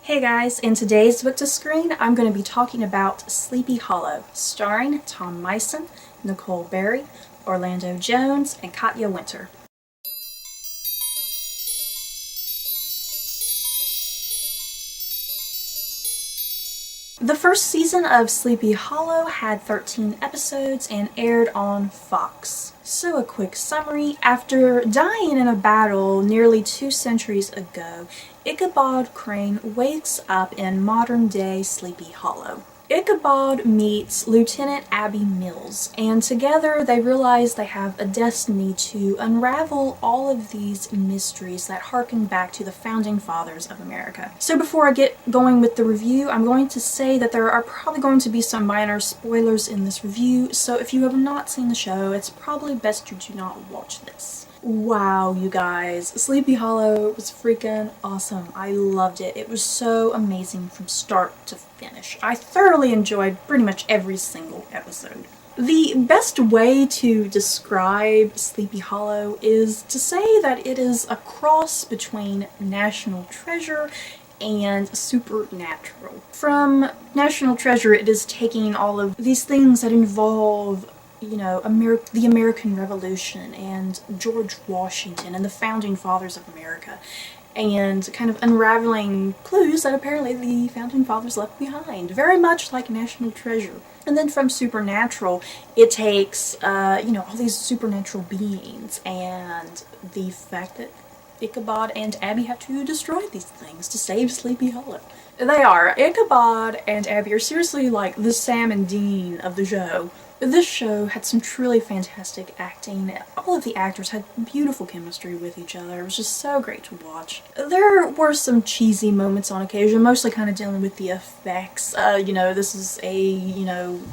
Hey guys, in today's Book to Screen, I'm going to be talking about Sleepy Hollow, starring Tom Meissen, Nicole Berry, Orlando Jones, and Katya Winter. The first season of Sleepy Hollow had 13 episodes and aired on Fox. So a quick summary: after dying in a battle nearly 2 centuries ago, Ichabod Crane wakes up in modern-day Sleepy Hollow. Ichabod meets Lieutenant Abby Mills, and together they realize they have a destiny to unravel all of these mysteries that harken back to the founding fathers of America. So before I get going with the review, I'm going to say that there are probably going to be some minor spoilers in this review, so if you have not seen the show, it's probably best you do not watch this. Wow, you guys, Sleepy Hollow was freaking awesome. I loved it. It was so amazing from start to finish. I thoroughly enjoyed pretty much every single episode. The best way to describe Sleepy Hollow is to say that it is a cross between National Treasure and supernatural. From National Treasure, it is taking all of these things that involve the American Revolution and George Washington and the founding fathers of America, and kind of unraveling clues that apparently the founding fathers left behind, very much like National Treasure. And then from Supernatural, it takes, all these supernatural beings and the fact that Ichabod and Abby have to destroy these things to save Sleepy Hollow. They are. Ichabod and Abby are seriously like the Sam and Dean of the show. This show had some truly fantastic acting. All of the actors had beautiful chemistry with each other. It was just so great to watch. There were some cheesy moments on occasion, mostly kind of dealing with the effects. This is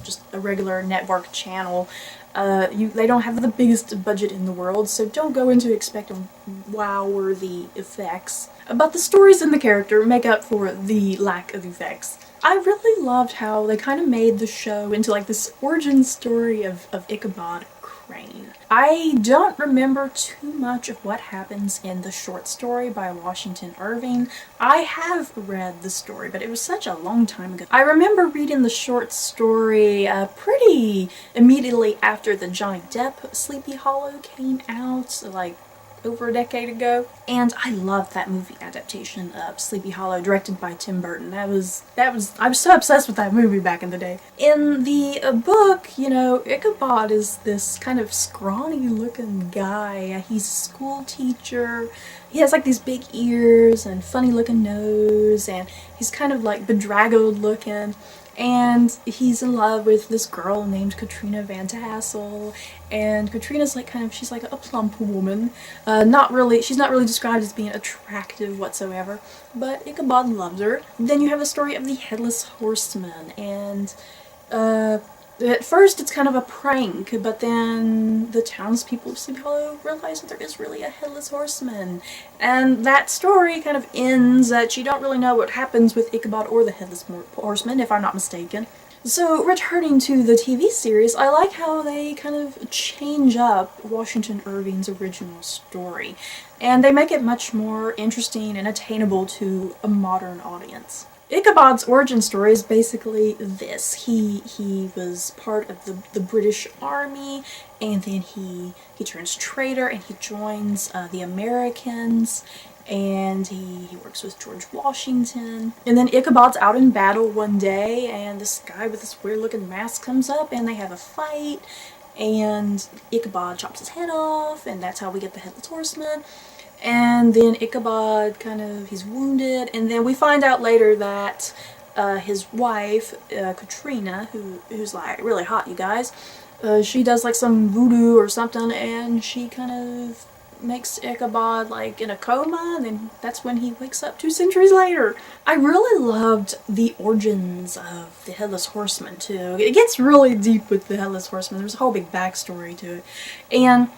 just a regular network channel. They don't have the biggest budget in the world, so don't go into expecting wow-worthy effects. But the stories and the character make up for the lack of effects. I really loved how they kind of made the show into like this origin story of Ichabod Crane. I don't remember too much of what happens in the short story by Washington Irving. I have read the story, but it was such a long time ago. I remember reading the short story pretty immediately after the Johnny Depp Sleepy Hollow came out, like over a decade ago, and I loved that movie adaptation of Sleepy Hollow directed by Tim Burton. I was so obsessed with that movie back in the day. In the book, Ichabod is this kind of scrawny looking guy. He's a school teacher. He has like these big ears and funny looking nose, and he's kind of like bedraggled looking. And he's in love with this girl named Katrina Van Tassel, and Katrina's like she's like a plump woman. She's not really described as being attractive whatsoever, but Ichabod loves her. Then you have the story of the Headless Horseman, and at first it's kind of a prank, but then the townspeople of Sleepy Hollow realize that there is really a Headless Horseman. And that story kind of ends that you don't really know what happens with Ichabod or the Headless Horseman, if I'm not mistaken. So, returning to the TV series, I like how they kind of change up Washington Irving's original story, and they make it much more interesting and attainable to a modern audience. Ichabod's origin story is basically this. He was part of the British Army, and then he turns traitor and he joins the Americans, and he works with George Washington. And then Ichabod's out in battle one day, and this guy with this weird looking mask comes up, and they have a fight, and Ichabod chops his head off, and that's how we get the Headless Horseman. And then Ichabod he's wounded, and then we find out later that his wife, Katrina, who's like really hot, you guys, she does like some voodoo or something, and she kind of makes Ichabod like in a coma, and then that's when he wakes up 2 centuries later. I really loved the origins of the Headless Horseman too. It gets really deep with the Headless Horseman. There's a whole big backstory to it, and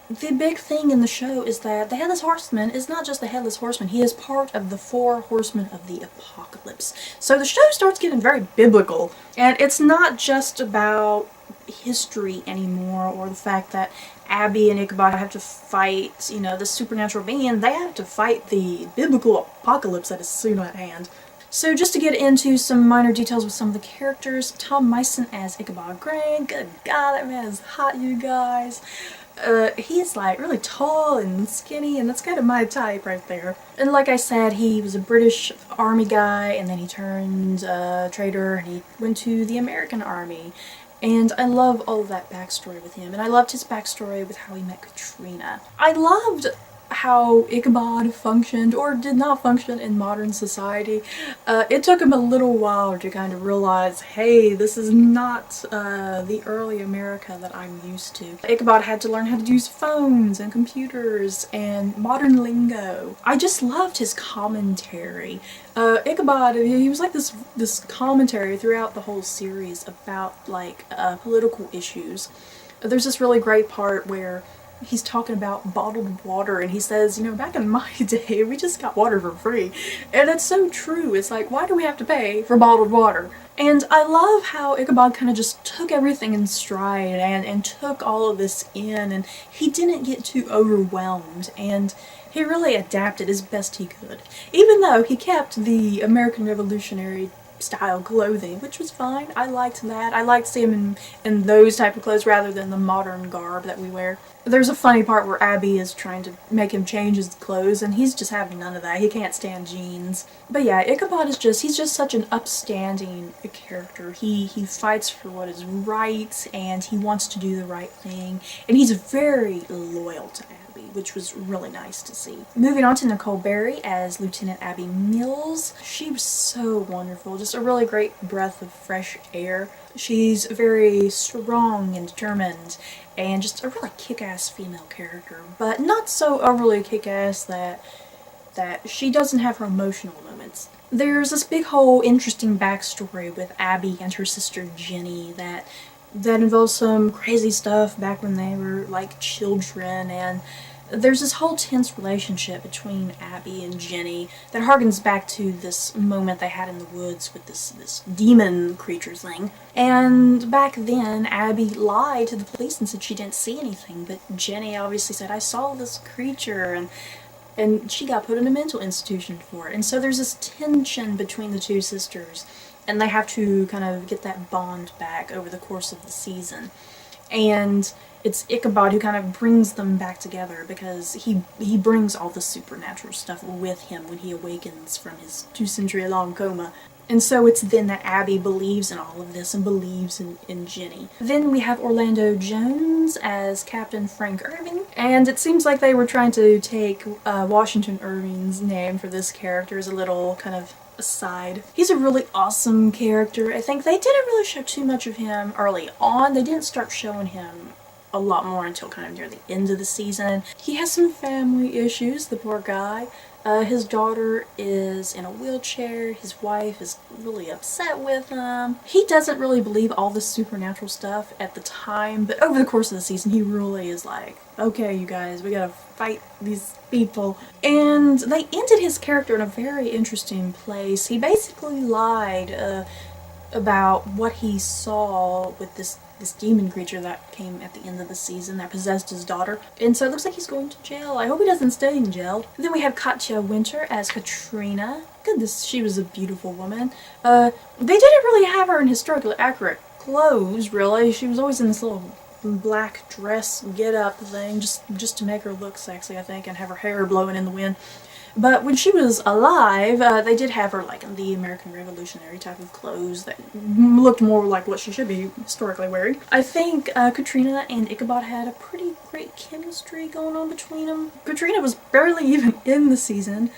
the big thing in the show is that the Headless Horseman is not just the Headless Horseman, he is part of the 4 horsemen of the apocalypse. So the show starts getting very biblical, and it's not just about history anymore, or the fact that Abby and Ichabod have to fight, the supernatural being. They have to fight the biblical apocalypse that is soon at hand. So just to get into some minor details with some of the characters, Tom Meissen as Ichabod Crane. Good God, that man is hot, you guys. He's like really tall and skinny, and that's kind of my type right there. And like I said, he was a British army guy, and then he turned traitor, and he went to the American army. And I love all of that backstory with him, and I loved his backstory with how he met Katrina. I loved how Ichabod functioned or did not function in modern society. It took him a little while to kind of realize, hey, this is not the early America that I'm used to. Ichabod had to learn how to use phones and computers and modern lingo. I just loved his commentary. Ichabod, he was like this commentary throughout the whole series about like political issues. There's this really great part where he's talking about bottled water, and he says, you know, back in my day, we just got water for free. And it's so true. It's like, why do we have to pay for bottled water? And I love how Ichabod kind of just took everything in stride and took all of this in, and he didn't get too overwhelmed, and he really adapted as best he could. Even though he kept the American Revolutionary style clothing, which was fine. I liked that. I liked seeing him in those type of clothes rather than the modern garb that we wear. There's a funny part where Abby is trying to make him change his clothes, and he's just having none of that. He can't stand jeans. But yeah, Ichabod is he's just such an upstanding character. He fights for what is right, and he wants to do the right thing, and he's very loyal to Abby, which was really nice to see. Moving on to Nicole Berry as Lieutenant Abby Mills. She was so wonderful, just a really great breath of fresh air. She's very strong and determined, and just a really kick-ass female character, but not so overly kick-ass that she doesn't have her emotional moments. There's this big whole interesting backstory with Abby and her sister Jenny that involves some crazy stuff back when they were like children, and there's this whole tense relationship between Abby and Jenny that harkens back to this moment they had in the woods with this demon creature thing. And back then, Abby lied to the police and said she didn't see anything, but Jenny obviously said, I saw this creature, and she got put in a mental institution for it. And so there's this tension between the two sisters, and they have to kind of get that bond back over the course of the season. And it's Ichabod who kind of brings them back together, because he brings all the supernatural stuff with him when he awakens from his 2-century-long coma. And so it's then that Abby believes in all of this and believes in Jenny. Then we have Orlando Jones as Captain Frank Irving, and it seems like they were trying to take Washington Irving's name for this character as a little kind of aside. He's a really awesome character. I think they didn't really show too much of him early on. They didn't start showing him a lot more until kind of near the end of the season. He has some family issues, the poor guy. His daughter is in a wheelchair. His wife is really upset with him. He doesn't really believe all this supernatural stuff at the time, but over the course of the season, he really is like, okay, you guys, we gotta fight these people. And they ended his character in a very interesting place. He basically lied about what he saw with this demon creature that came at the end of the season that possessed his daughter. And so it looks like he's going to jail. I hope he doesn't stay in jail. Then we have Katja Winter as Katrina. Goodness, she was a beautiful woman. They didn't really have her in historically accurate clothes, really. She was always in this little black dress get-up thing, just to make her look sexy, I think, and have her hair blowing in the wind. But when she was alive, they did have her like in the American Revolutionary type of clothes that looked more like what she should be historically wearing. I think Katrina and Ichabod had a pretty great chemistry going on between them. Katrina was barely even in the season.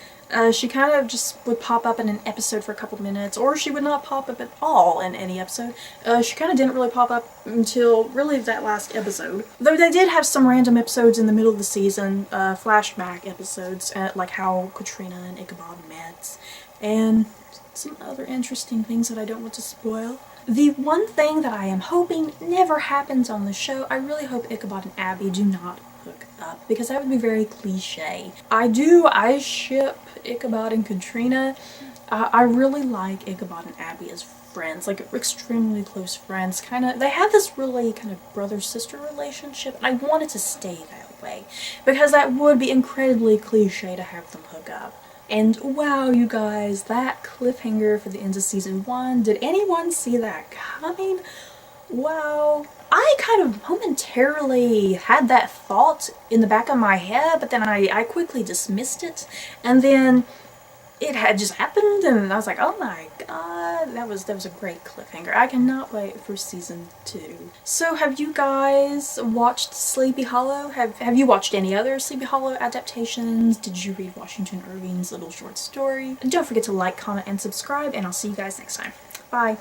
She kind of just would pop up in an episode for a couple minutes, or she would not pop up at all in any episode. She kind of didn't really pop up until really that last episode. Though they did have some random episodes in the middle of the season, flashback episodes, like how Katrina and Ichabod met, and some other interesting things that I don't want to spoil. The one thing that I am hoping never happens on the show, I really hope Ichabod and Abby do not hook up, because that would be very cliche. I ship Ichabod and Katrina. I really like Ichabod and Abby as friends, like extremely close friends. They have this really kind of brother-sister relationship, and I want it to stay that way, because that would be incredibly cliche to have them hook up. And wow, you guys, that cliffhanger for the end of season 1, did anyone see that coming? Wow. I kind of momentarily had that thought in the back of my head, but then I quickly dismissed it. And then it had just happened, and I was like, oh my god, that was a great cliffhanger. I cannot wait for season 2. So have you guys watched Sleepy Hollow? Have you watched any other Sleepy Hollow adaptations? Did you read Washington Irving's little short story? Don't forget to like, comment, and subscribe, and I'll see you guys next time. Bye.